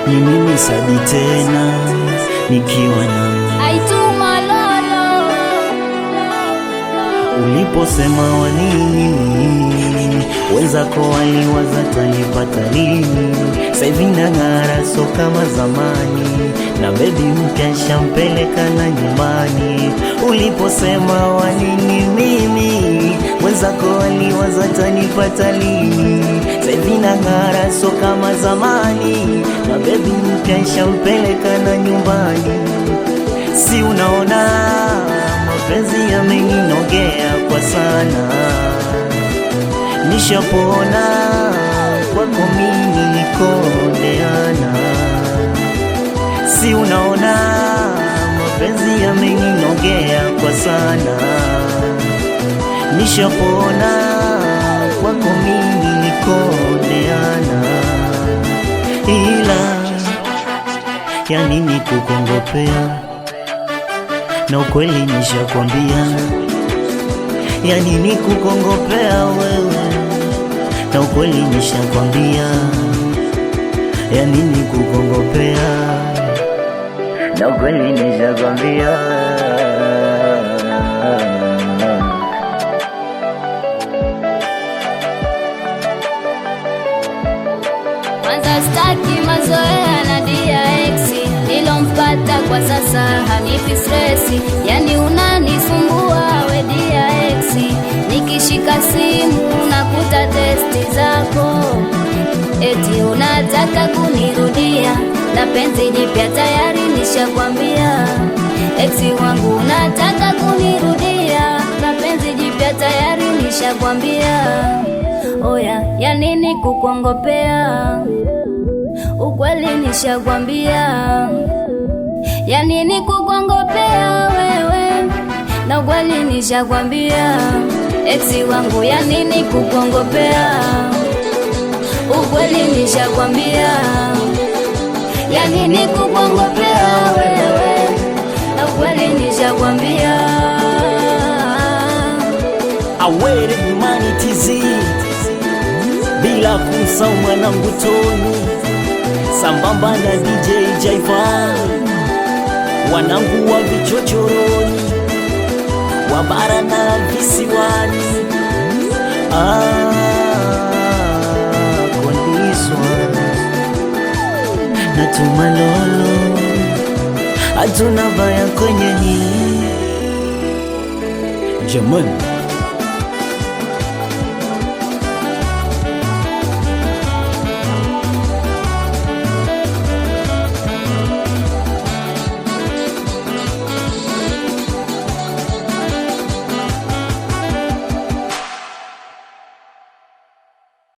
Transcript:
ni mimi Sadi tena nikiwa na Aituma Lolo. Uliposema wanini wenzako waliwaza tanipata lini, sasa hivi nang'ara so kama zamani, na baby mpya shampeleka na nyumbani. Uliposema wanini mimi wenzako waliwaza tanipata lini, sasa hivi nang'ara so kama zamani, na baby mpya shampeleka na nyumbani. Si unaona mapenzi yameninogea kwa sana, nishapona kwako mimi nikodeana. Si unaona mapenzi yameninogea kwa sana, nishapona kwako mimi nikodeana. Ila ya nini kukongopea, na ukweli nishakwambia. Ya nini kukongopea wewe, na ukweli nishakwambia. Ya nini kukongopea, na ukweli nishakwambia. Kwanza staki mazoea na DX, nilompata kwa sasa hanipi stresi. Yani unanisumbua we DX, nikishika simu nakuta testi zako, eti unataka kunirudia na penzi jipya tayari nishakwambia. Ex wangu unataka kunirudia na penzi jipya tayari nishakwambia. Oya, ya nini kukongopea, ukweli nishakwambia. Ya nini kukongopea wewe, na ukweli nishakwambia. Ex wangu ya nini kukongopea, ukweli nishakwambia. Ya nini kukongopea wewe, na ukweli nishakwambia. Awere Mani TZ, bila kumsahau mwanangu Tony, sambamba na DJ Jaivan, wanangu wa vichochoroni, wa bara na visiwani. Kondiswa na Tumalolo, hatuna baya kwenye hii jamani.